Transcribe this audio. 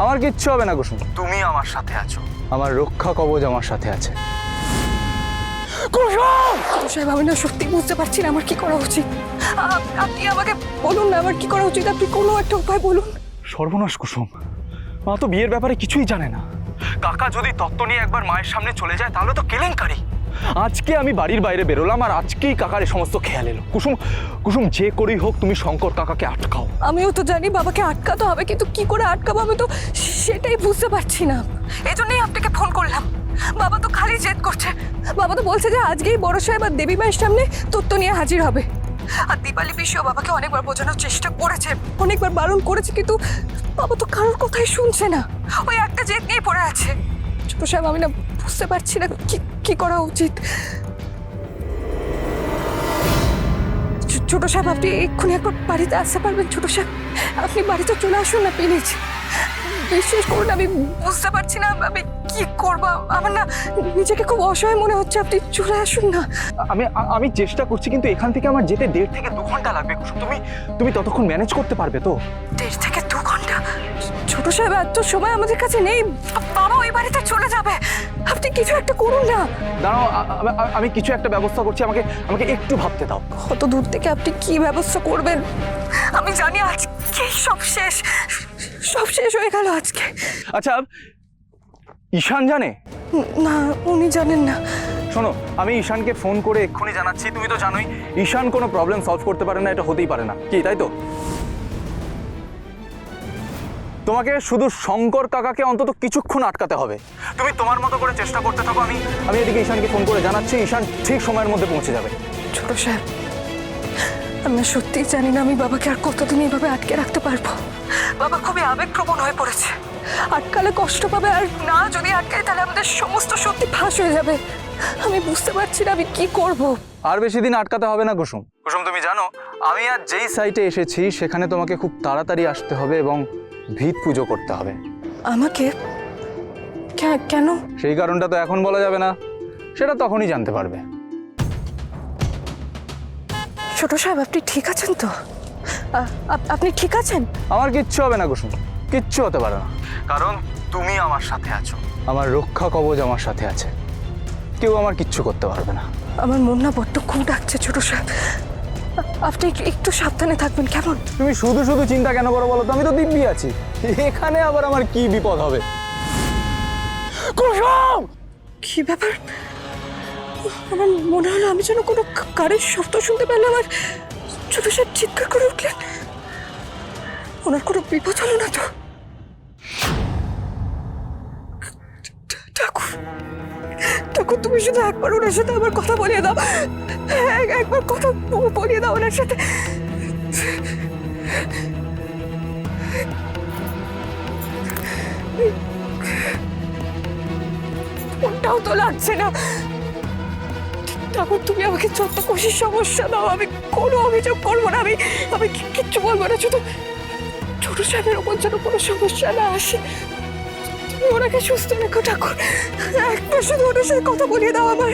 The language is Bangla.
আমার কিচ্ছু হবে না কুসুম, তুমি আমার সাথে আছো, আমার রক্ষা কবচ আমার সাথে আছে। সাহেব, আমি না সত্যি বুঝতে পারছি না আমার কি করা উচিত। আপনি আমাকে বলুন না আমার কি করা উচিত, আপনি কোনো একটা উপায় বলুন। সর্বনাশ কুসুম, মা তো বিয়ের ব্যাপারে কিছুই জানে না। কাকা যদি তত্ত্ব নিয়ে একবার মায়ের সামনে চলে যায় তাহলে তো কেলেঙ্কারি। আজকে আমি বাড়ির বাইরে বেরোলাম আর আজকেই কাকার এই সমস্ত খেয়াল এলো। কুসুম কুসুম যে করেই হোক তুমি শঙ্কর কাকাকে আটকাও। আমিও তো জানি বাবাকে আটকাতে হবে, কিন্তু কি করে আটকাবো আমি তো সেটাই বুঝতে পারছি না। এই জন্যই আপনাকে ফোন করলাম। বাবা তো খালি জেদ করছে। বাবা তো বলছে যে আজকেই বড় সাহেব আর দেবী মায়ের সামনে তত্ত্ব নিয়ে হাজির হবে। আর দীপালি বিষয় বাবাকে অনেকবার বোঝানোর চেষ্টা করেছে, অনেকবার বারণ করেছে, কিন্তু বাবা তো কারোর কথাই শুনছে না। ওই একটা জেদ নিয়ে পড়ে আছে। ছোট সাহেব, আমি না বুঝতে পারছি না কি করা উচিত। ছোট সাহেব, আপনি এক্ষুনি একবার বাড়িতে আসতে পারবেন? ছোট সাহেব, আপনি বাড়িতে চলে আসুন না প্লিজ। বিশেষ করুন, আমি বুঝতে পারছি না আমি কি করবো। আমার না নিজেকে খুব অসহায় মনে হচ্ছে। আপনি চলে আসুন না। আমি চেষ্টা করছি, কিন্তু এখান থেকে আমার যেতে 1.5 থেকে 2 ঘন্টা লাগবে কুসুম। তুমি ততক্ষণ ম্যানেজ করতে পারবে তো? 1.5 থেকে 2 ঘন্টা? ছোট সাহেব, এত সময় আমাদের কাছে নেই। বাবা ওই বাড়িতে চলে যাবে। আপনি কিছু একটা করুন না। দাঁড়াও, আমি কিছু একটা ব্যবস্থা করছি, আমাকে একটু ভাবতে দাও। কত দূর থেকে আপনি কি ব্যবস্থা করবেন আমি জানি। আজকে সব শেষ হয়ে গেল আজকে। আচ্ছা, ঈশান জানে? না, উনি জানেন না। শোনো, আমি ঈশানকে ফোন করে এক্ষুনি জানাচ্ছি। তুমি তো জানোই ঈশান কোনো প্রবলেম সলভ করতে পারে না, এটা হতেই পারে না, কি তাই তো? তোমাকে শুধু শঙ্কর কাকাকে অন্তত কিছুক্ষণ আটকাতে হবে। তুমি তোমার মতো করে চেষ্টা করতে থাকো। আমি এদিকে ঈশানকে ফোন করে জানাচ্ছি, ঈশান ঠিক সময়ের মধ্যে পৌঁছে যাবে। ছোট সাহেব, আমি না সত্যিই জানি না আমি বাবাকে আর কতদিন এইভাবে আটকে রাখতে পারবো। বাবা খুবই আবেগপ্রবণ হয়ে পড়েছে। আটকালে কষ্ট পাবে, আর না যদি আটকাই তাহলে আমাদের সমস্ত সত্যি ফাঁস হয়ে যাবে। আমি বুঝতে পারছি না আমি কি করব। আর বেশি দিন আটকাতে হবে না কুসুম। কুসুম, তুমি জানো আমি আজ যেই সাইটে এসেছি সেখানে তোমাকে খুব তাড়াতাড়ি আসতে হবে এবং ভিত পুজো করতে হবে। আমাকে? কেন? সেই কারণটা তো এখন বলা যাবে না, সেটা তখনই জানতে পারবে। ছোট সাহেব, আপনি ঠিক আছেন তো? আপনি ঠিক আছেন? আমার কিচ্ছু হবে না কুসুম, কিচ্ছু হতে পারে না, কারণ তুমি আমার সাথে আছো, আমার রক্ষা কবচ আমার সাথে আছে। কেউ আমার কিচ্ছু করতে পারবে না। আমার মন না বড্ড খুব ডাকছে ছোট সাহেব। আপনি একটু সাবধানে থাকবেন, কেমন? তুমি শুধু শুধু চিন্তা কেন করো বলো তো? আমি তো দিব্যি আছি, এখানে আবার আমার কি বিপদ হবে? কুসুম! কি ব্যাপার? আমার মনে হলো আমি যেন কোনো কারের শব্দ শুনতে পেলাম, আর ছোট সাহেব চিৎকার করে উঠলেন। ওনার কোনো বিপদ হলো না তো? ঠাকুর, ঠাকুর, তুমি শুধু একবার ওনার সাথে আমার কথা বলিয়ে দাও। একবার কথা বলিয়ে দাও ওনার সাথে। ফোনটাও তো লাগছে না। ঠাকুর, তুমি আমাকে যত খুশি সমস্যা দাও, আমি কোনো অভিযোগ করবো না। আমি কিচ্ছু বলবো না। শুধু ছোট সাহেবের ওপর যেন কোনো সমস্যা না আসে। তুমি ওনাকে সুস্থ রেখো ঠাকুর। একবার শুধু ওনার সাথে কথা বলিয়ে দাও আমার।